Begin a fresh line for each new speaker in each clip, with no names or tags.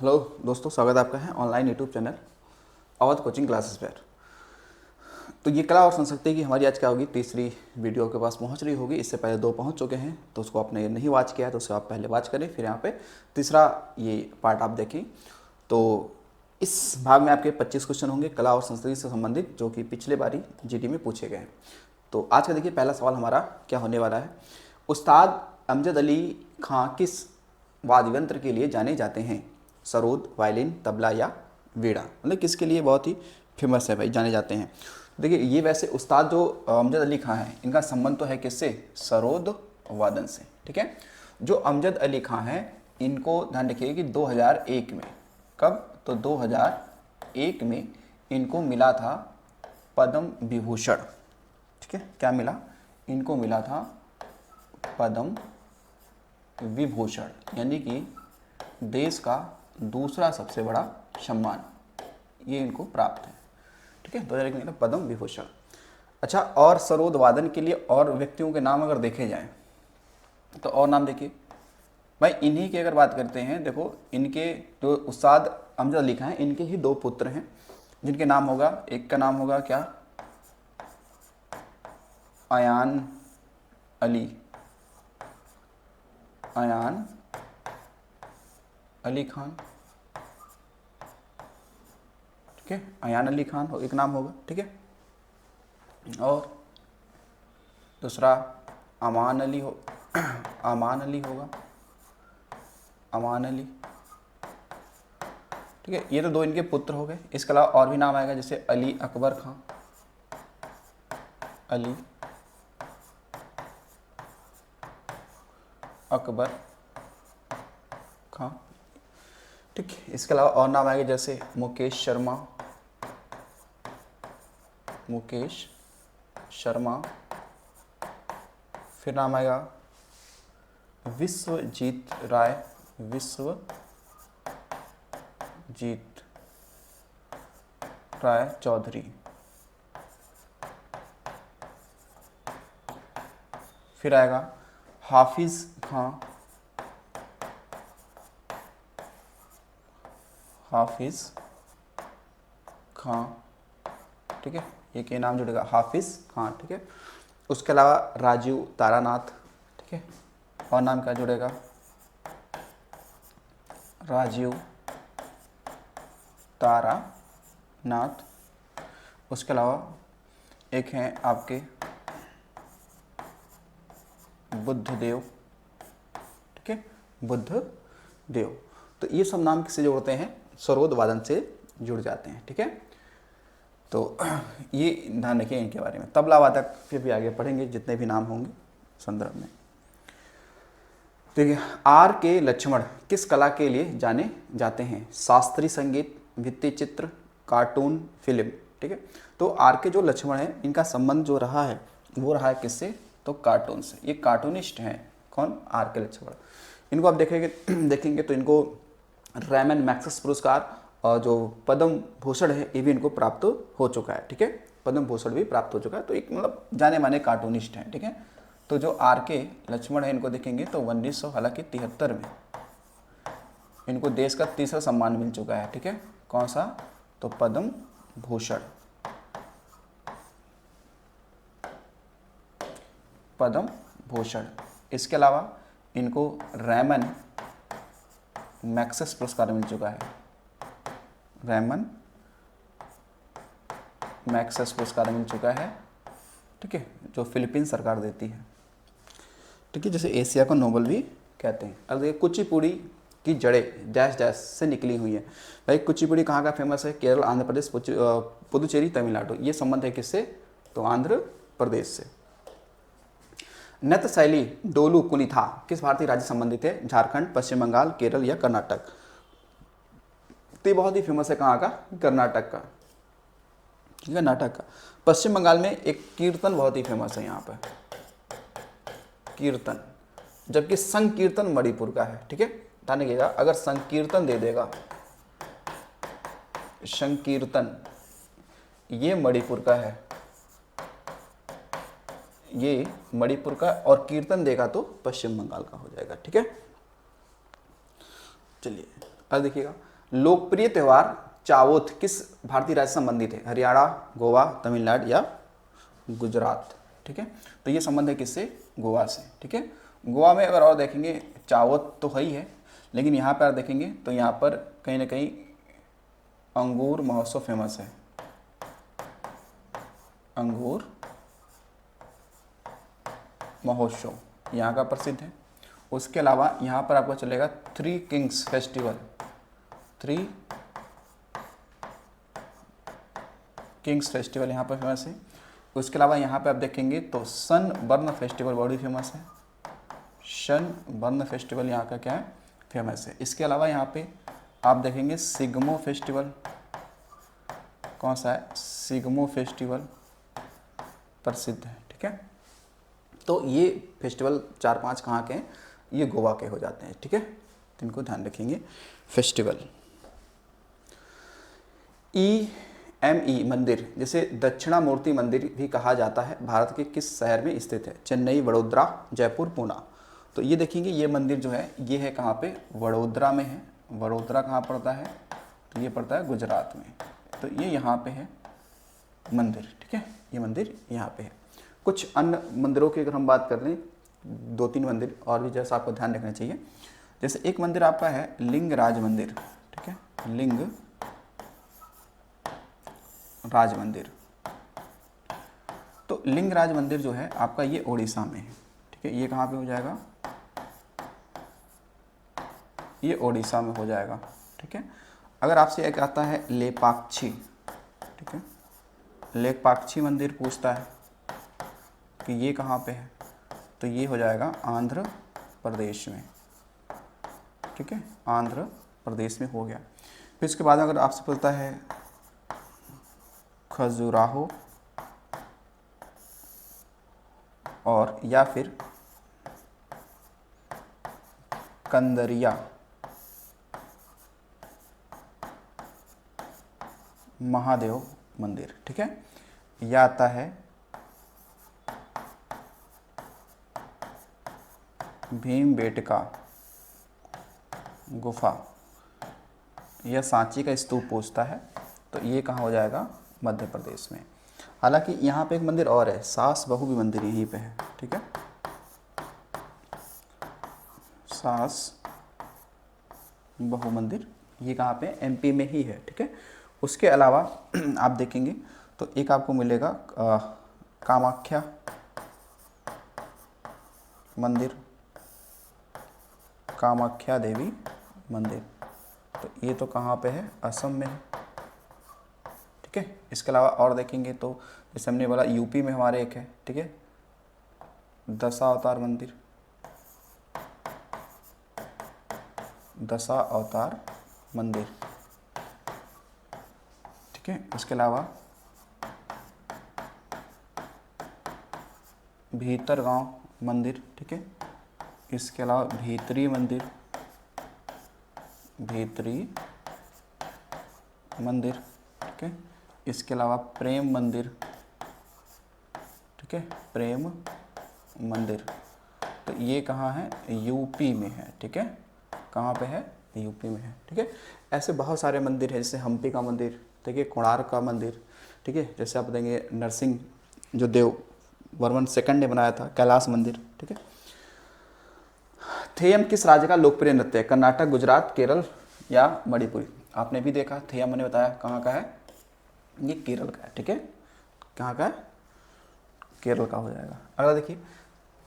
Hello दोस्तों, स्वागत है आपका है online YouTube channel Awadh coaching classes पर। तो ये कला और संस्कृति की हमारी आज क्या होगी, तीसरी वीडियो के पास पहुंच रही होगी। इससे पहले दो पहुंच चुके हैं, तो उसको आपने नहीं वॉच किया है तो उसे आप पहले वॉच करें, फिर यहाँ पे तीसरा ये पार्ट आप देखें। तो इस भाग में आपके 25 क्वेश्चन होंगे कला और संस्कृति से संबंधित, जो कि पिछले बारी जीडी में पूछे गए हैं। तो आज का देखिए पहला सवाल हमारा क्या होने वाला है। उस्ताद अमजद अली खां किस वाद्य यंत्र के लिए जाने जाते हैं? सरोद, वायलिन, तबला या वीणा? मतलब किसके लिए बहुत ही फेमस है भाई, जाने जाते हैं। देखिए ये वैसे उस्ताद जो अमजद अली खां हैं, इनका संबंध तो है किससे? सरोद वादन से। ठीक है, जो अमजद अली खां हैं इनको ध्यान रखिए कि 2001 में, कब? तो 2001 में इनको मिला था पद्म विभूषण। ठीक है, क्या मिला इनको? मिला था पद्म विभूषण, यानी कि देश का दूसरा सबसे बड़ा सम्मान ये इनको प्राप्त है। ठीक है, 2001 में पद्म विभूषण। अच्छा, और सरोद वादन के लिए और व्यक्तियों के नाम अगर देखे जाएं तो और नाम देखिए भाई, इन्हीं की अगर बात करते हैं, देखो इनके जो उस्ताद अमजद अली खां हैं, इनके ही दो पुत्र हैं जिनके नाम होगा, एक का नाम होगा क्या? अयान अली, अयान अली खान। ठीक है, अयान अली खान एक नाम होगा। ठीक है, और दूसरा अमान अली हो अमान अली होगा, अमान अली। ठीक है, ये तो दो इनके पुत्र हो गए। इसके अलावा और भी नाम आएगा, जैसे अली अकबर खां, अली अकबर खां। ठीक है, इसके अलावा और नाम आएंगे जैसे मुकेश शर्मा, मुकेश शर्मा। फिर नाम आएगा विश्वजीत राय, विश्वजीत राय चौधरी। फिर आएगा हाफिज खां, हाफिज खां। ठीक है, ये के नाम जुड़ेगा हाफिज खां। ठीक है, उसके अलावा राजीव तारानाथ। ठीक है, और नाम क्या जुड़ेगा? राजीव तारानाथ। उसके अलावा एक हैं आपके बुद्धदेव। ठीक है, बुद्धदेव। तो ये सब नाम किससे जोड़ते हैं? सरोद वादन से जुड़ जाते हैं। ठीक है, तो ये ध्यान रखिए इनके बारे में। तबला वादक फिर भी आगे पढ़ेंगे जितने भी नाम होंगे संदर्भ में। ठीक है, आर के लक्ष्मण किस कला के लिए जाने जाते हैं? शास्त्रीय संगीत, भित्ति चित्र, कार्टून, फिल्म। ठीक है, तो आर के जो लक्ष्मण है इनका संबंध जो रहा है वो रहा है किससे? तो कार्टून से। ये कार्टूनिस्ट हैं। कौन? आर के लक्ष्मण। इनको आप देखेंगे तो इनको रैमन मैग्सेस पुरस्कार और जो पद्म भूषण है ये भी इनको प्राप्त हो चुका है। ठीक है, पद्म भूषण भी प्राप्त हो चुका है। तो एक मतलब जाने माने कार्टूनिस्ट हैं। ठीक है, तो जो आर के लक्ष्मण है इनको देखेंगे तो 1973 में इनको देश का तीसरा सम्मान मिल चुका है। ठीक है, कौन सा? तो पद्म भूषण, पद्म भूषण। इसके अलावा इनको रैमन मैग्सेस पुरस्कार मिल चुका है, रैमन मैग्सेस पुरस्कार मिल चुका है। ठीक है, जो फिलीपीन सरकार देती है। ठीक है, जैसे एशिया को नोबल भी कहते हैं। अब देखिए कुचिपुड़ी की जड़ें डैश डैश से निकली हुई है। भाई कुचिपुड़ी कहाँ का फेमस है? केरल, आंध्र प्रदेश, पुदुचेरी, तमिलनाडु। ये संबंध है किससे? तो आंध्र प्रदेश से। नृत्य शैली डोलू कुनिथा किस भारतीय राज्य संबंधित है? झारखंड, पश्चिम बंगाल, केरल या कर्नाटक? तो ये बहुत ही फेमस है कहाँ का? कर्नाटक का। ठीक है, कर्नाटक का। पश्चिम बंगाल में एक कीर्तन बहुत ही फेमस है यहाँ पर, कीर्तन। जबकि संकीर्तन मणिपुर का है। ठीक है, ध्यान रखिएगा, अगर संकीर्तन दे देगा, संकीर्तन ये मणिपुर का है, ये मणिपुर का, और कीर्तन देगा तो पश्चिम बंगाल का हो जाएगा। ठीक है, चलिए अब देखिएगा लोकप्रिय त्यौहार चावोथ किस भारतीय राज्य से संबंधित है? हरियाणा, गोवा, तमिलनाडु या गुजरात? ठीक है, तो ये संबंध है किससे? गोवा से। ठीक है, गोवा में अगर और देखेंगे चावोथ तो है ही है, लेकिन यहाँ पर देखेंगे तो यहाँ पर कहीं ना कहीं अंगूर महोत्सव फेमस है। अंगूर महोत्सव यहाँ का प्रसिद्ध है। उसके अलावा यहाँ पर आपको चलेगा three Kings festival. Three Kings festival यहाँ पर फेमस है। उसके अलावा यहाँ पे आप देखेंगे तो सन बर्न फेस्टिवल बड़ी फेमस है। सन बर्न फेस्टिवल यहाँ का क्या है? फेमस है। इसके अलावा यहाँ पे आप देखेंगे सिग्मो फेस्टिवल। कौन सा है? सिग्मो फेस्टिवल प्रसिद्ध है। ठीक है, तो ये फेस्टिवल 4-5 कहाँ के हैं? ये गोवा के हो जाते हैं। ठीक है, तो इनको ध्यान रखेंगे। फेस्टिवल EME मंदिर, जिसे दक्षिणामूर्ति मंदिर भी कहा जाता है, भारत के किस शहर में स्थित है? चेन्नई, वडोदरा, जयपुर, पूना? तो ये देखेंगे ये मंदिर जो है ये है कहाँ पे? वडोदरा में है। वडोदरा कहाँ पड़ता है? तो ये पड़ता है गुजरात में। तो ये यहाँ पे है मंदिर। ठीक है, ये मंदिर यहाँ पे है। कुछ अन्य मंदिरों की अगर हम बात कर लें, 2-3 मंदिर और भी जैसा आपको ध्यान रखना चाहिए। जैसे एक मंदिर आपका है लिंगराज मंदिर। ठीक है, लिंग राज मंदिर। तो लिंगराज मंदिर जो है आपका ये ओडिशा में है। ठीक है, ये कहाँ पे हो जाएगा? ये ओडिशा में हो जाएगा। ठीक है, अगर आपसे एक आता है लेपाक्षी, ठीक है, लेपाक्षी मंदिर पूछता है कि ये कहाँ पे है, तो ये हो जाएगा आंध्र प्रदेश में। ठीक है, आंध्र प्रदेश में हो गया। फिर इसके बाद अगर आपसे पूछता है खजुराहो और या फिर कंदरिया महादेव मंदिर। ठीक है, यह आता है भीमबेटका गुफा। यह सांची का स्तूप पूछता है, तो ये कहाँ हो जाएगा? मध्य प्रदेश में। हालांकि यहाँ पे एक मंदिर और है, सास बहू भी मंदिर यहीं पे है। ठीक है, सास बहु मंदिर ये कहाँ पे? MP में ही है। ठीक है, उसके अलावा आप देखेंगे तो एक आपको मिलेगा कामाख्या मंदिर, कामाख्या देवी मंदिर। तो ये तो कहाँ पे है? असम में है। ठीक है, इसके अलावा और देखेंगे तो जैसे हमने बोला यूपी में हमारे एक है। ठीक है, दशावतार मंदिर, दशावतार मंदिर। ठीक है, इसके अलावा भीतरगांव मंदिर। ठीक है, इसके अलावा भीतरी मंदिर, भीतरी मंदिर। ठीक है, इसके अलावा प्रेम मंदिर। ठीक है, प्रेम मंदिर। तो ये कहाँ है? यूपी में है। ठीक है, कहाँ पे है? यूपी में है। ठीक है, ऐसे बहुत सारे मंदिर हैं, जैसे हम्पी का मंदिर, ठीक है, कोणार्क का मंदिर। ठीक है, जैसे आप देंगे नरसिंह जो देव वर्मन सेकंड ने बनाया था, कैलाश मंदिर। ठीक है, थेयम किस राज्य का लोकप्रिय नृत्य है? कर्नाटक, गुजरात, केरल या मणिपुरी? आपने भी देखा थेयम, मैंने बताया कहाँ का है? ये केरल का है। ठीक है, कहाँ का है? केरल का हो जाएगा। अगला देखिए,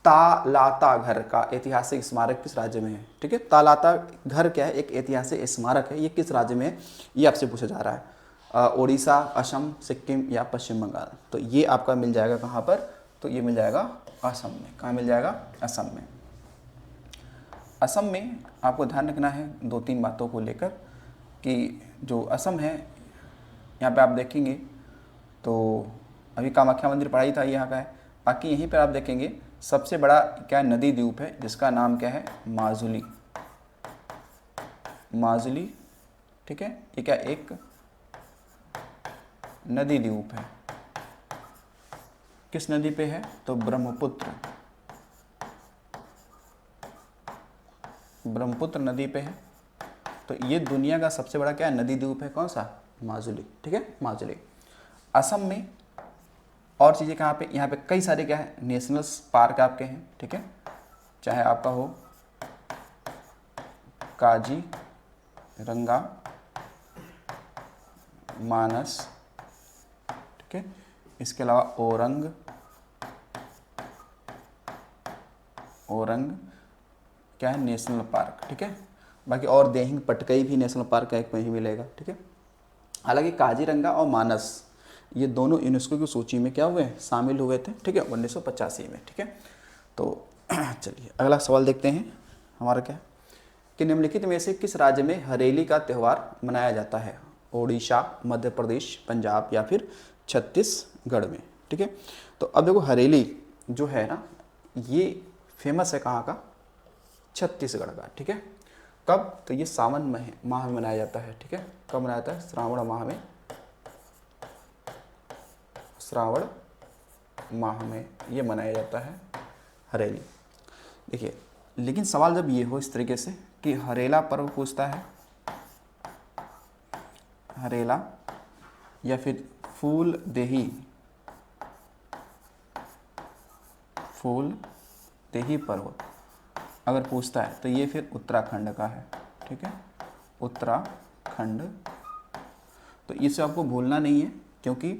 तालाता घर का ऐतिहासिक स्मारक किस राज्य में है? ठीक है, तालाता घर क्या है? एक ऐतिहासिक स्मारक है। ये किस राज्य में है? ये आपसे पूछा जा रहा है। ओडिशा, असम, सिक्किम या पश्चिम बंगाल? तो ये आपका मिल जाएगा कहाँ पर? तो ये मिल जाएगा असम में। कहाँ मिल जाएगा? असम में। असम में आपको ध्यान रखना है 2-3 बातों को लेकर कि जो असम है यहाँ पे आप देखेंगे तो अभी कामाख्या मंदिर पड़ा ही था, यहाँ का है। बाकी यहीं पर आप देखेंगे सबसे बड़ा क्या नदी द्वीप है, जिसका नाम क्या है? माजुली। माजुली। ठीक है, ये क्या एक नदी द्वीप है। किस नदी पे है? तो ब्रह्मपुत्र, ब्रह्मपुत्र नदी पे है। तो तो ये दुनिया का सबसे बड़ा क्या है, नदी द्वीप है, कौन सा, माजुली, ठीक है, माजुली। असम में और चीज़ें कहाँ पे, यहाँ पे कई सारे क्या है नेशनल पार्क आपके हैं, ठीक है, चाहे आपका हो काजीरंगा, मानस, ठीक है, इसके अलावा ओरंग क्या है नेशनल पार्क, ठीक है। बाकी और देहिंग पटकई भी नेशनल पार्क का एक में ही मिलेगा, ठीक है। हालांकि काजीरंगा और मानस ये दोनों यूनेस्को की सूची में क्या हुए, शामिल हुए थे, ठीक है, 1985 में, ठीक है। तो चलिए अगला सवाल देखते हैं हमारा क्या है कि निम्नलिखित में से किस राज्य में हरेली का त्यौहार मनाया जाता है, ओडिशा, मध्य प्रदेश, पंजाब या फिर छत्तीसगढ़ में, ठीक है। तो अब देखो हरेली जो है ना ये फेमस है कहाँ का, छत्तीसगढ़ का, ठीक है। कब, तो ये सावन माह में मनाया जाता है, ठीक है। कब मनाया जाता है, श्रावण माह में, श्रावण माह में ये मनाया जाता है हरेली। देखिए लेकिन सवाल जब ये हो इस तरीके से कि हरेला पर्व पूछता है, हरेला या फिर फूल देही पर्व अगर पूछता है तो ये फिर उत्तराखंड का है, ठीक है, उत्तराखंड। तो इसे आपको भूलना नहीं है क्योंकि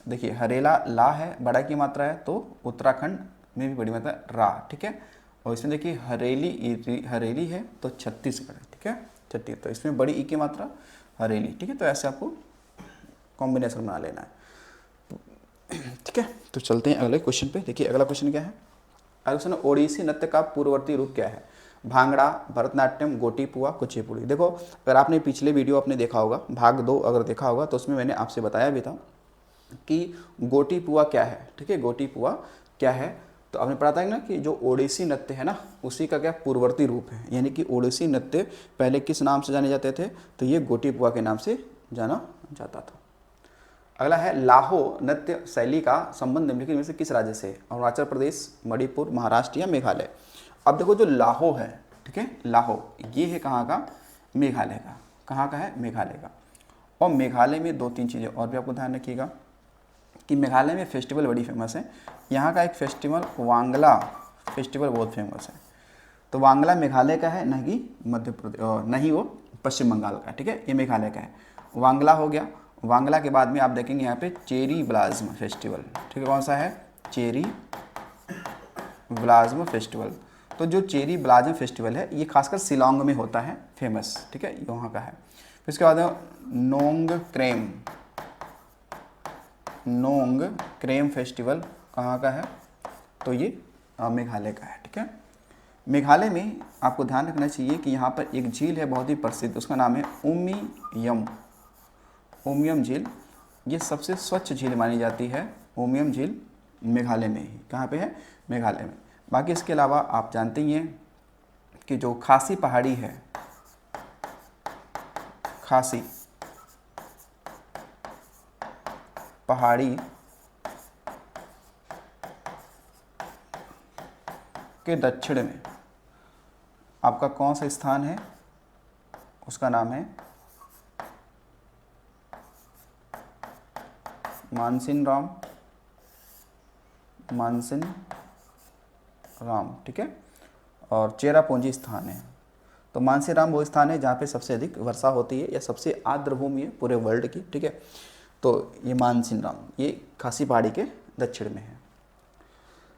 देखिए हरेला ला है, बड़ा की मात्रा है, तो उत्तराखंड में भी बड़ी मात्रा रा, ठीक है। और इसमें देखिए हरेली है तो छत्तीसगढ़ है, ठीक है, छत्तीस, तो इसमें बड़ी ई की मात्रा हरेली, ठीक है। तो ऐसे आपको कॉम्बिनेशन बना लेना है, ठीक है। तो चलते हैं अगले क्वेश्चन पे। देखिए अगला क्वेश्चन क्या है, अगला क्वेश्चन ओडिसी नृत्य का पूर्ववर्ती रूप क्या है, भांगड़ा, भरतनाट्यम, गोटीपुआ, कुचिपुड़ी। देखो अगर आपने पिछले वीडियो आपने देखा होगा, भाग 2 अगर देखा होगा तो उसमें मैंने आपसे बताया भी था कि गोटीपुआ क्या है, ठीक है, गोटीपुआ क्या है। तो आपने पढ़ा था ना कि जो ओडिसी नृत्य है ना उसी का क्या पूर्ववर्ती रूप है, यानी कि ओडिसी नृत्य पहले किस नाम से जाने जाते थे, तो ये गोटीपुआ के नाम से जाना जाता था। अगला है लाहो नृत्य शैली का संबंध निम्नलिखित में से किस राज्य से, अरुणाचल प्रदेश, मणिपुर, महाराष्ट्र या मेघालय। अब देखो जो लाहो है, ठीक है, लाहो ये है कहाँ का, मेघालय का। कहाँ का है, मेघालय का। और मेघालय में 2-3 चीज़ें और भी आपको ध्यान रखिएगा कि मेघालय में फेस्टिवल बड़ी फेमस है। यहाँ का एक फेस्टिवल वांगला फेस्टिवल बहुत फेमस है। तो वांगला मेघालय का है, न कि मध्य प्रदेश, नहीं वो पश्चिम बंगाल का, ठीक है, ये मेघालय का है। वांगला हो गया। वांगला के बाद में आप देखेंगे यहाँ पे चेरी ब्लाज्म फेस्टिवल, ठीक है, कौन सा है, चेरी ब्लाज्म फेस्टिवल। तो जो चेरी ब्लाज्म फेस्टिवल है ये खासकर शिलोंग में होता है फेमस, ठीक है, ये वहाँ का है। फिर इसके बाद नोंग क्रेम फेस्टिवल कहाँ का है, तो ये मेघालय का है, ठीक है। मेघालय में आपको ध्यान रखना चाहिए कि यहाँ पर एक झील है बहुत ही प्रसिद्ध, उसका नाम है उमियम झील। ये सबसे स्वच्छ झील मानी जाती है, उमियम झील मेघालय में ही। कहाँ पे है, मेघालय में। बाकी इसके अलावा आप जानते ही हैं कि जो खासी पहाड़ी है, खासी पहाड़ी के दक्षिण में आपका कौन सा स्थान है, उसका नाम है मानसिन राम, ठीक है। और चेरापूंजी स्थान है। तो मानसिन राम वो स्थान है जहाँ पे सबसे अधिक वर्षा होती है या सबसे आर्द्र भूमि है पूरे वर्ल्ड की, ठीक है। तो ये मानसिन राम ये खासी पहाड़ी के दक्षिण में है।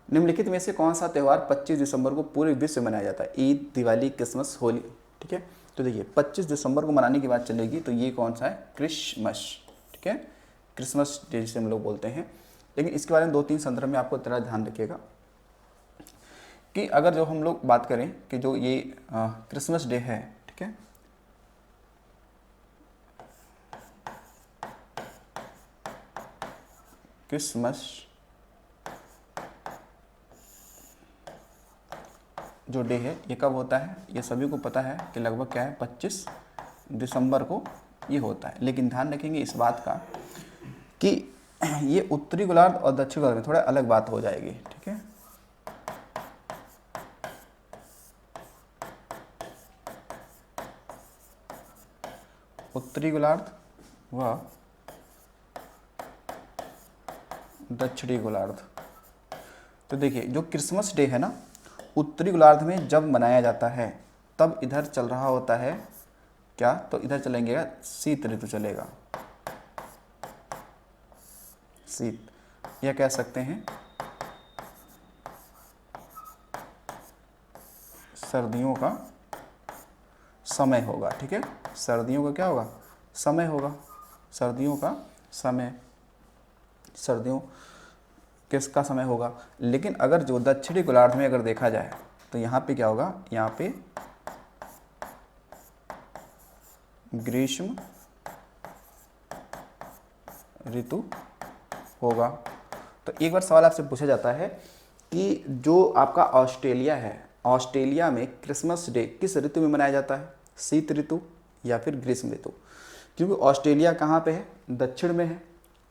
निम्नलिखित में से कौन सा त्यौहार 25 दिसंबर को पूरे विश्व में मनाया जाता है, ईद, दिवाली, क्रिसमस, होली, ठीक है। तो देखिए 25 दिसंबर को मनाने की बात चलेगी तो ये कौन सा है, क्रिसमस, ठीक है, क्रिसमस डे जिसे हम लोग बोलते हैं। लेकिन इसके बारे में 2-3 संदर्भ में आपको तरह ध्यान रखिएगा कि अगर जो हम लोग बात करें कि जो ये क्रिसमस डे है, ठीक है, क्रिसमस जो डे है ये कब होता है, ये सभी को पता है कि लगभग क्या है 25 दिसंबर को ये होता है। लेकिन ध्यान रखेंगे इस बात का कि ये उत्तरी गोलार्ध और दक्षिण गोलार्ध में थोड़ा अलग बात हो जाएगी, ठीक है। उत्तरी गोलार्ध व दक्षिणी गोलार्ध। तो देखिए जो क्रिसमस डे है ना, उत्तरी गोलार्ध में जब मनाया जाता है तब इधर चल रहा होता है क्या, तो इधर चलेंगे शीत ऋतु चलेगा, शीत, यह कह सकते हैं सर्दियों का समय होगा। ठीक है, सर्दियों का क्या होगा, समय होगा, सर्दियों का समय, सर्दियों किसका समय होगा। लेकिन अगर जो दक्षिणी गोलार्ध में अगर देखा जाए तो यहाँ पे क्या होगा, यहाँ पे ग्रीष्म ऋतु होगा। तो एक बार सवाल आपसे पूछा जाता है कि जो आपका ऑस्ट्रेलिया है, ऑस्ट्रेलिया में क्रिसमस डे किस ऋतु में मनाया जाता है, शीत ऋतु या फिर ग्रीष्म ऋतु। क्योंकि ऑस्ट्रेलिया कहाँ पे है, दक्षिण में है,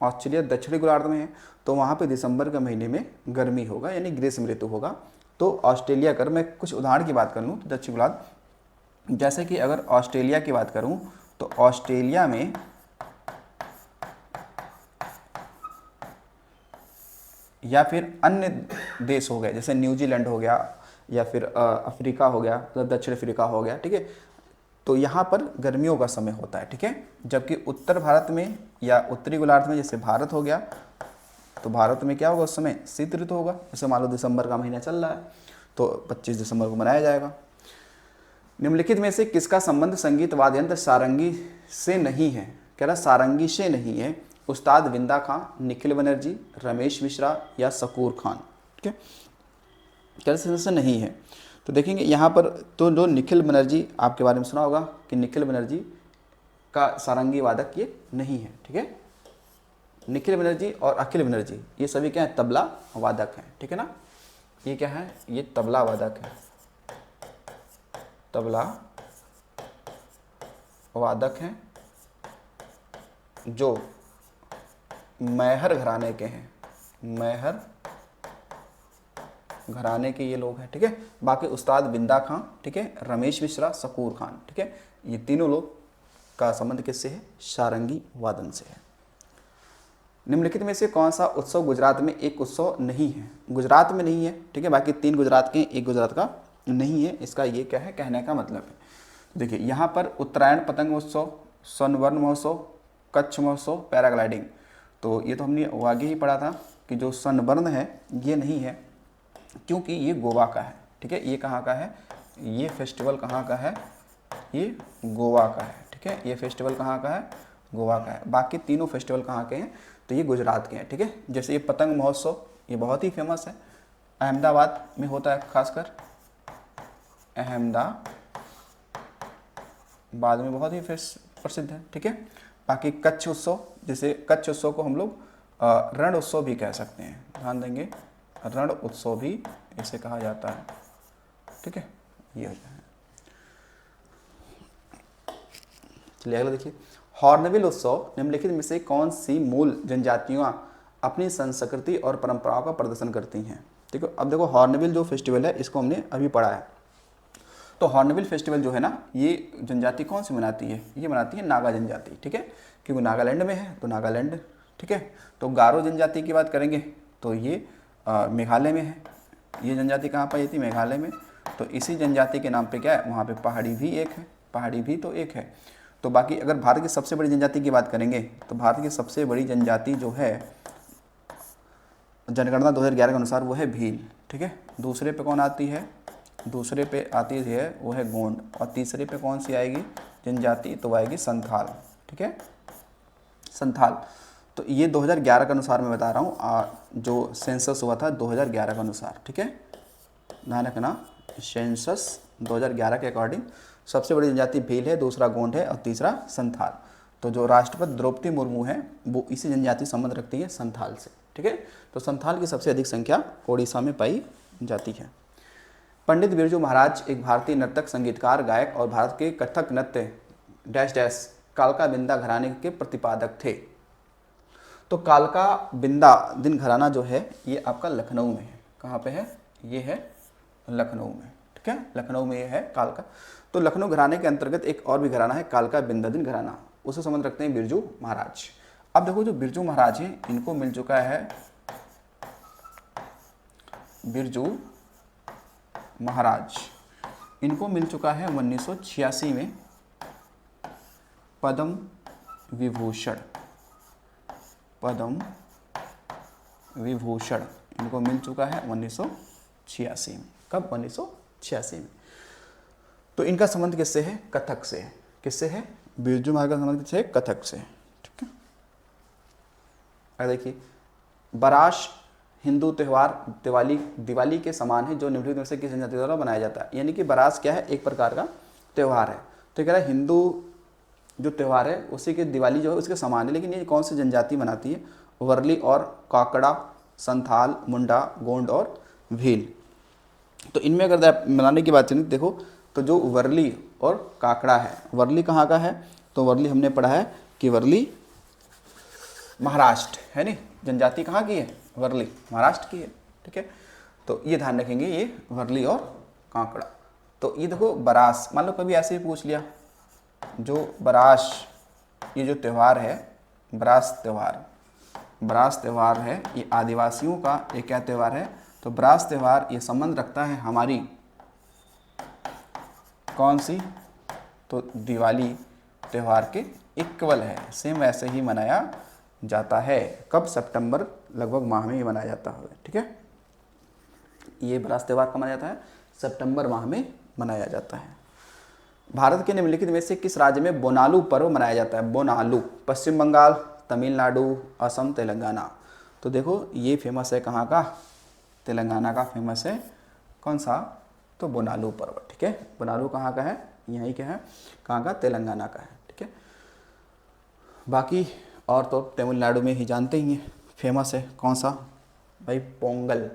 ऑस्ट्रेलिया दक्षिणी गोलार्ध में है, तो वहाँ पे दिसंबर के महीने में गर्मी होगा, यानी ग्रीष्म ऋतु होगा। तो ऑस्ट्रेलिया, अगर मैं कुछ उदाहरण की बात कर लूँ तो दक्षिण गोलार्ध, जैसे कि अगर ऑस्ट्रेलिया की बात करूँ तो ऑस्ट्रेलिया में या फिर अन्य देश हो गए जैसे न्यूजीलैंड हो गया या फिर अफ्रीका हो गया, मतलब दक्षिण अफ्रीका हो गया, ठीक है, तो यहाँ पर गर्मियों का समय होता है। ठीक है, जबकि उत्तर भारत में या उत्तरी गोलार्ध में जैसे भारत हो गया, तो भारत में क्या होगा उस समय, शीत ऋतु होगा। जैसे मान लो दिसंबर का महीना चल रहा है तो 25 दिसंबर को मनाया जाएगा। निम्नलिखित में से किसका संबंध संगीत वाद्य यंत्र सारंगी से नहीं है, कह रहा सारंगी से नहीं है, उस्ताद विंदा खां, निखिल बनर्जी, रमेश मिश्रा या शकूर खान। ठीक है, कह से नहीं है। तो देखेंगे यहाँ पर, तो जो निखिल बनर्जी, आपके बारे में सुना होगा कि निखिल बनर्जी का सारंगी वादक ये नहीं है। ठीक है, निखिल बनर्जी और अखिल बनर्जी ये सभी क्या है, तबला वादक हैं। ठीक है ना, ये क्या है, ये तबला वादक है, तबला वादक हैं जो मैहर घराने के हैं, मैहर घराने के ये लोग हैं। ठीक है, बाकी उस्ताद बिंदा खां, ठीक है, रमेश मिश्रा, शकूर खान, ठीक है, ये तीनों लोग का संबंध किससे है, सारंगी वादन से है। निम्नलिखित में से कौन सा उत्सव गुजरात में एक उत्सव नहीं है, गुजरात में नहीं है, ठीक है, बाकी 3 गुजरात के, एक गुजरात का नहीं है। इसका ये क्या है, कहने का मतलब है, देखिए यहाँ पर उत्तरायण पतंग उत्सव, स्वर्ण महोत्सव, कच्छ महोत्सव, पैराग्लाइडिंग, तो ये तो हमने आगे ही पढ़ा था कि जो स्वर्ण है ये नहीं है, क्योंकि ये गोवा का है। ठीक है, ये कहाँ का है, ये फेस्टिवल कहाँ का है, ये गोवा का है। ठीक है, ये फेस्टिवल कहाँ का है, गोवा का है। बाकी तीनों फेस्टिवल कहाँ के हैं, तो ये गुजरात के हैं। ठीक है, जैसे ये पतंग महोत्सव ये बहुत ही फेमस है, अहमदाबाद में होता है, खासकर अहमदाबाद में बहुत ही प्रसिद्ध है। ठीक है, बाकी कच्छ उत्सव, जैसे कच्छ उत्सव को हम लोग रण उत्सव भी कह सकते हैं, ध्यान देंगे, रण उत्सव भी इसे कहा जाता है। ठीक है, ये हो जाए। चलिए अगला देखिए, हॉर्नबिल उत्सव निम्नलिखित में से कौन सी मूल जनजातियां अपनी संस्कृति और परंपराओं का प्रदर्शन करती हैं। ठीक है, अब देखो हॉर्नबिल जो फेस्टिवल है इसको हमने अभी पढ़ा है, तो हॉर्नबिल फेस्टिवल जो है ना, ये जनजाति कौन सी मनाती है, ये मनाती है नागा जनजाति। ठीक है, क्योंकि नागालैंड में है तो नागालैंड। ठीक है, तो गारो जनजाति की बात करेंगे तो ये मेघालय में है, ये जनजाति कहाँ पाई जाती है, मेघालय में। तो इसी जनजाति के नाम पे क्या है, वहाँ पे पहाड़ी भी एक है, पहाड़ी भी तो एक है। तो बाकी अगर भारत की सबसे बड़ी जनजाति की बात करेंगे तो भारत की सबसे बड़ी जनजाति जो है जनगणना 2011 के अनुसार वो है भील। ठीक है, दूसरे पे कौन आती है, दूसरे पे आती है वो है गोंड, और तीसरे पे कौन सी आएगी जनजाति, तो आएगी संथाल। ठीक है, संथाल। तो ये 2011 के अनुसार मैं बता रहा हूँ, जो सेंसस हुआ था 2011 के अनुसार। ठीक है, ध्यान रखना, सेंसस 2011 के अकॉर्डिंग सबसे बड़ी जनजाति भील है, दूसरा गोंड है और तीसरा संथाल। तो जो राष्ट्रपति द्रौपदी मुर्मू है वो इसी जनजाति संबंध रखती है संथाल से। ठीक है, तो संथाल की सबसे अधिक संख्या ओडिशा में पाई जाती है। पंडित बिरजू महाराज एक भारतीय नर्तक, संगीतकार, गायक और भारत के कथक नृत्य डैश डैश कालका बिंदा घराने के प्रतिपादक थे। तो कालका बिंदा दिन घराना जो है ये आपका लखनऊ में है, कहाँ पे है, ये है लखनऊ में। ठीक है, लखनऊ में ये है कालका। तो लखनऊ घराने के अंतर्गत एक और भी घराना है कालका बिंदा दिन घराना, उससे संबंध रखते हैं बिरजू महाराज। अब देखो जो बिरजू महाराज हैं इनको मिल चुका है, बिरजू महाराज इनको मिल चुका है 1986 में पद्म विभूषण। पद्म विभूषण इनको मिल चुका है 1986 में। कब? 1986 में। तो इनका संबंध किससे है? कथक से है। किससे है? बिरजू महाराज का संबंध किससे है? कथक से। ठीक है। अब देखिए, बराश हिंदू त्यौहार दिवाली के समान है जो निम्नलिखित में से किस जनजाति द्वारा बनाया जाता है। यानी कि बरास क्या है? एक प्रकार का त्यौहार है। तो कह रहा है हिंदू जो त्यौहार है उसी के दिवाली जो है उसके समान है, लेकिन ये कौन सी जनजाति मनाती है? वर्ली और काकड़ा, संथाल, मुंडा, गोंड और भील। तो इनमें अगर मनाने की बात करें देखो, तो जो वर्ली और काकड़ा है, वर्ली कहाँ का है? तो वर्ली हमने पढ़ा है कि वर्ली महाराष्ट्र है नहीं, जनजाति कहाँ की है? वर्ली महाराष्ट्र की है। ठीक है, तो ये ध्यान रखेंगे, ये वर्ली और काकड़ा। तो ये देखो बरास, मान लो कभी ऐसे ही पूछ लिया, जो बरास ये जो त्यौहार है, बरास त्यौहार है, ये आदिवासियों का एक क्या त्यौहार है? तो बरास त्यौहार ये संबंध रखता है हमारी कौन सी? तो दिवाली त्यौहार के इक्वल है, सेम वैसे ही मनाया जाता है। कब? सितंबर लगभग माह में ही मनाया जाता है। ठीक है, ये बरास त्यौहार कब मनाया जाता है? सितंबर माह में मनाया जाता है। भारत के निम्नलिखित में से किस राज्य में बोनालू पर्व मनाया जाता है? बोनालू, पश्चिम बंगाल, तमिलनाडु, असम, तेलंगाना। तो देखो ये फेमस है कहाँ का? तेलंगाना का फेमस है। कौन सा? तो बोनालू पर्व। ठीक है, बोनालू कहाँ का है? यहीं के है। कहाँ का? तेलंगाना का है। ठीक है, बाकी और तो तमिलनाडु में ही जानते ही हैं, फेमस है। कौन सा भाई? पोंगल।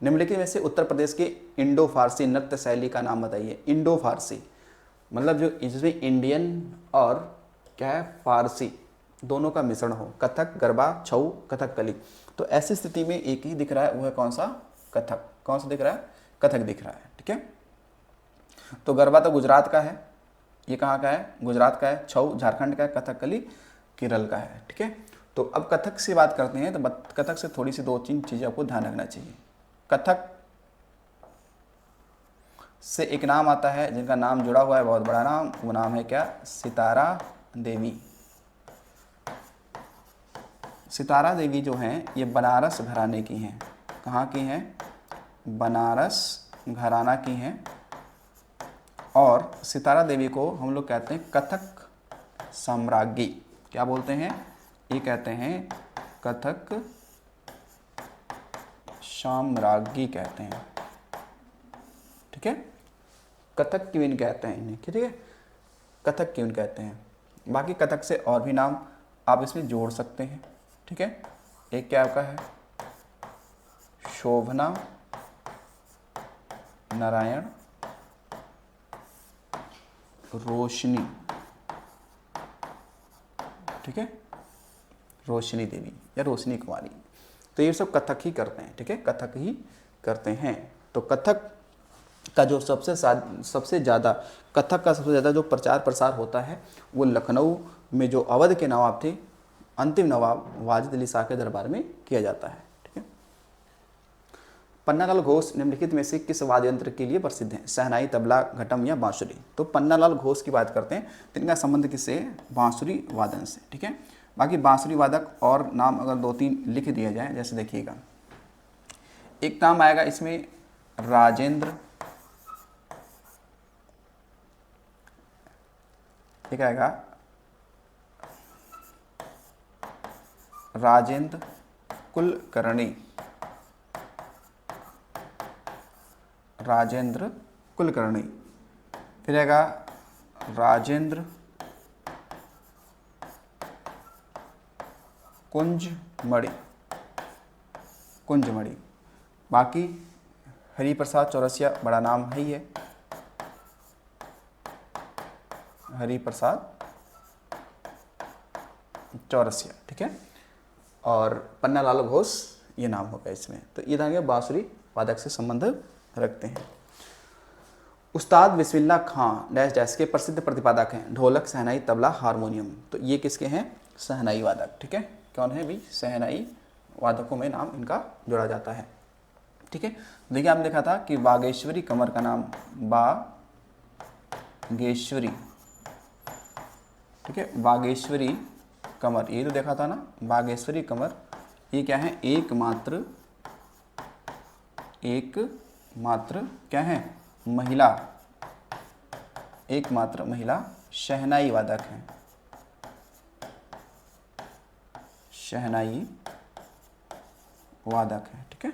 निम्नलिखित में से उत्तर प्रदेश के इंडो फारसी नृत्य शैली का नाम बताइए। इंडो फारसी मतलब जो इसमें इंडियन और क्या है? फारसी दोनों का मिश्रण हो। कथक, गरबा, छऊ, कथकली। तो ऐसी स्थिति में एक ही दिख रहा है, वो है कौन सा? कथक। कौन सा दिख रहा है? कथक दिख रहा है। ठीक है, तो गरबा तो गुजरात का है, ये कहाँ का है? गुजरात का है। छऊ झारखंड का है। कथकली केरल का है। ठीक है, तो अब कथक से बात करते हैं। तो कथक से थोड़ी सी 2-3 चीज़ें आपको ध्यान रखना चाहिए। कथक से एक नाम आता है जिनका नाम जुड़ा हुआ है, बहुत बड़ा नाम, वो नाम है क्या? सितारा देवी। सितारा देवी जो हैं ये बनारस घराने की हैं। कहाँ की हैं? बनारस घराना की हैं। और सितारा देवी को हम लोग कहते हैं कथक साम्राज्ञी। क्या बोलते हैं? ये कहते हैं कथक साम्राज्ञी कहते हैं। ठीक है, कथक क्वीन कहते हैं इन्हें। ठीक है, कथक क्वीन कहते हैं। बाकी कथक से और भी नाम आप इसमें जोड़ सकते हैं। ठीक है, एक क्या आपका है? शोभना नारायण, रोशनी। ठीक है, रोशनी देवी या रोशनी कुमारी। तो ये सब कथक ही करते हैं। ठीक है, कथक ही करते हैं। तो कथक का जो सबसे ज़्यादा कथक का सबसे ज़्यादा जो प्रचार प्रसार होता है वो लखनऊ में जो अवध के नवाब थे, अंतिम नवाब वाजिद अली शाह के दरबार में किया जाता है। ठीक है, पन्नालाल घोष निम्नलिखित में से किस वाद्य यंत्र के लिए प्रसिद्ध हैं? शहनाई, तबला, घटम या बांसुरी। तो पन्नालाल घोष की बात करते हैं तो इनका संबंध किससे? बांसुरी वादन से। ठीक है, बाकी बांसुरी वादक और नाम अगर 2-3 लिख दिया जाए, जैसे देखिएगा, एक नाम आएगा इसमें राजेंद्र, एक आएगा राजेंद्र कुलकर्णी, राजेंद्र कुलकर्णी। फिर आएगा राजेंद्र कुंजमणि, कुंजमणि। बाकी हरिप्रसाद चौरसिया बड़ा नाम है ही है, हरिप्रसाद चौरसिया। ठीक है, और पन्नालाल घोष ये नाम होगा इसमें। तो ये था बांसुरी वादक से संबंध रखते हैं। उस्ताद बिस्मिल्लाह खां डैश डैश के प्रसिद्ध प्रतिपादक हैं, ढोलक, शहनाई, तबला, हारमोनियम। तो ये किसके हैं? शहनाई वादक। ठीक है, कौन है भी? शहनाई वादकों में नाम इनका जोड़ा जाता है। ठीक है, देखिए आपने देखा था कि बागेश्वरी कमर का नाम बागेश्वरी, ठीक है, बागेश्वरी कमर, ये तो देखा था ना, बागेश्वरी कमर, ये क्या है? एकमात्र क्या है? महिला, एकमात्र महिला शहनाई वादक हैं, शहनाई वादक है। ठीक है,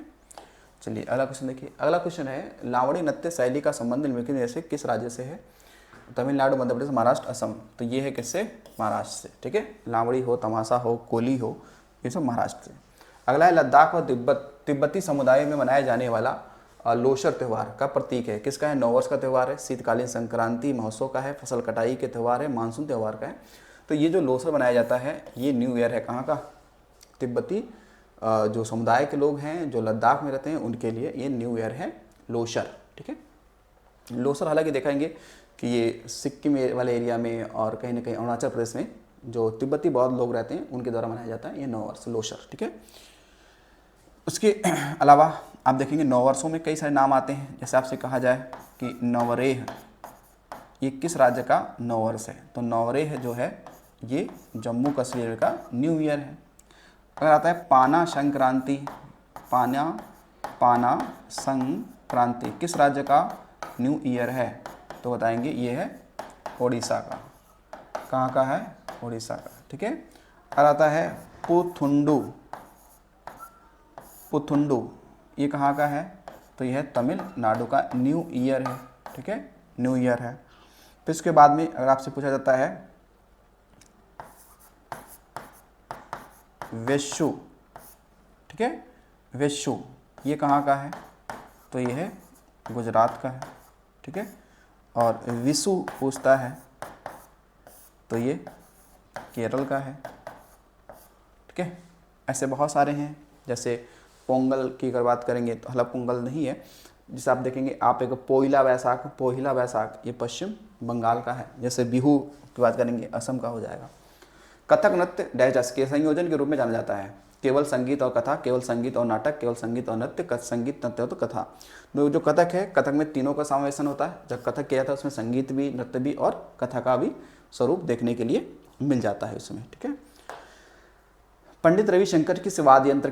चलिए अगला क्वेश्चन देखिए। अगला क्वेश्चन है, लावणी नृत्य शैली का संबंध निम्नलिखित में से किस राज्य से है? तमिलनाडु, मध्य प्रदेश, महाराष्ट्र, असम। तो ये है किससे? महाराष्ट्र से। ठीक है, लावणी हो, तमाशा हो, कोली हो, ये सब महाराष्ट्र से। अगला है, लद्दाख और तिब्बती समुदाय में मनाया जाने वाला लोसर त्यौहार का प्रतीक है, किसका है? नववर्ष का त्यौहार है, शीतकालीन संक्रांति महोत्सव का है, फसल कटाई के त्यौहार है, मानसून त्यौहार का है। तो ये जो लोसर मनाया जाता है ये न्यू ईयर है, कहाँ का? तिब्बती जो समुदाय के लोग हैं जो लद्दाख में रहते हैं उनके लिए ये न्यू ईयर है लोसर। ठीक है, लोसर हालांकि देखेंगे कि ये सिक्किम वाले एरिया में और कहीं ना कहीं अरुणाचल प्रदेश में जो तिब्बती बौद्ध लोग रहते हैं उनके द्वारा मनाया जाता है ये नववर्ष लोसर। ठीक है, उसके अलावा आप देखेंगे नववर्षों में कई सारे नाम आते हैं, जैसे आपसे कहा जाए कि नवरेह, ये किस राज्य का नववर्ष है? तो नवरेह जो है ये जम्मू कश्मीर का न्यू ईयर है। अगर आता है पाना संक्रांति, पाना संक्रांति किस राज्य का न्यू ईयर है? तो बताएंगे ये है ओडिशा का। कहाँ का है? ओडिशा का। ठीक है, अगर आता है पुथुंडू, ये कहाँ का है? तो यह है तमिलनाडु का न्यू ईयर है। ठीक है, न्यू ईयर है। फिर इसके बाद में अगर आपसे पूछा जाता है वेशु, ठीक है, वेशु ये कहाँ का है? तो ये है गुजरात का है। ठीक है, और विशु पूछता है तो ये केरल का है। ठीक है, ऐसे बहुत सारे हैं। जैसे पोंगल की अगर बात करेंगे तो हला पोंगल नहीं है, जिसे आप देखेंगे आप एक पोहिला वैसाख ये पश्चिम बंगाल का है। जैसे बिहू की बात करेंगे असम का हो जाएगा। कथक नृत्य डैश के संयोजन के रूप में जाना जाता है, केवल संगीत और कथा, केवल संगीत और नाटक, केवल संगीत और नृत्य, संगीत नृत्य तो कथा। तो जो कथक है, कथक में तीनों का समावेशन होता है। जब कथक किया जाता है उसमें संगीत भी, नृत्य भी और कथा का भी स्वरूप देखने के लिए मिल जाता है उसमें। ठीक है, पंडित रविशंकर किस वाद्य यंत्र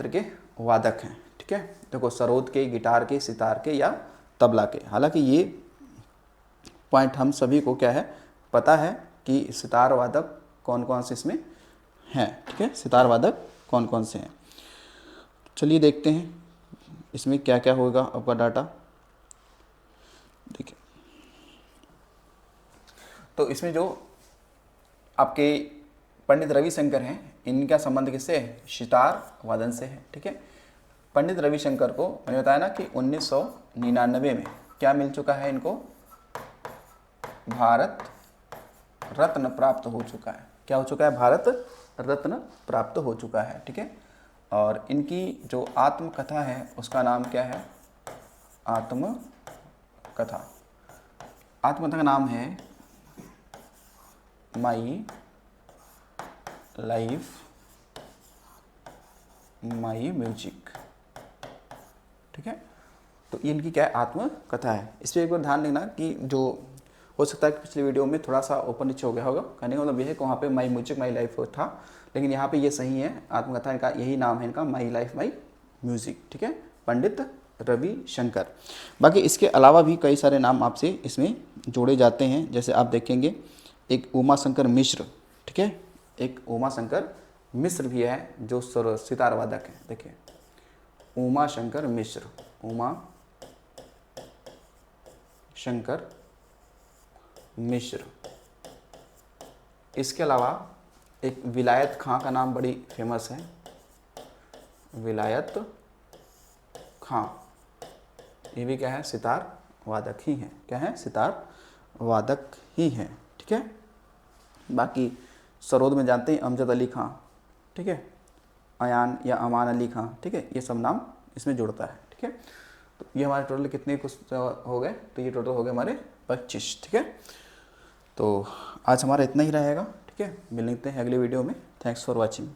के वादक हैं? ठीक है, देखो सरोद के, गिटार के, सितार के या तबला के। हालांकि ये पॉइंट हम सभी को क्या है पता है कि सितार वादक कौन कौन से इसमें हैं। ठीक है, सितार वादक कौन कौन से हैं। चलिए देखते हैं इसमें क्या क्या होगा आपका डाटा। देखिए, तो इसमें जो आपके पंडित रविशंकर हैं इनका संबंध किससे है? सितार वादन से है। ठीक है, पंडित रविशंकर को मैंने बताया ना कि 1999 में क्या मिल चुका है इनको? भारत रत्न प्राप्त हो चुका है। क्या हो चुका है? भारत रत्न प्राप्त हो चुका है। ठीक है, और इनकी जो आत्मकथा है उसका नाम क्या है? आत्मकथा। आत्मकथा का नाम है माई लाइफ माई म्यूजिक। ठीक है, तो इनकी क्या है? आत्मकथा है। इस पर एक बार ध्यान देना कि जो हो सकता है कि पिछले वीडियो में थोड़ा सा ऊपर नीचे हो गया होगा, कहने का मतलब यह है कि वहाँ पे माई म्यूजिक माई लाइफ था, लेकिन यहाँ पे ये सही है। आत्मकथा इनका यही नाम है इनका, माई लाइफ माई म्यूजिक। ठीक है, पंडित रविशंकर। बाकी इसके अलावा भी कई सारे नाम आपसे इसमें जोड़े जाते हैं। जैसे आप देखेंगे एक उमाशंकर मिश्र, ठीक है, एक उमाशंकर मिश्र भी है जो सितार वादक है। देखिए उमाशंकर मिश्र, उमाशंकर मिश्र। इसके अलावा एक विलायत खां का नाम बड़ी फेमस है, विलायत खां, ये भी क्या है? सितार वादक ही हैं। क्या है? सितार वादक ही हैं। ठीक है, बाकी सरोद में जानते हैं अमजद अली खां, ठीक है, अयान या अमान अली खां, ठीक है, ये सब नाम इसमें जुड़ता है। ठीक है, तो ये हमारे टोटल कितने कुछ हो गए, तो ये टोटल हो गए हमारे 25। ठीक है, तो आज हमारा इतना ही रहेगा। ठीक है, मिलते हैं अगले वीडियो में। Thanks for watching.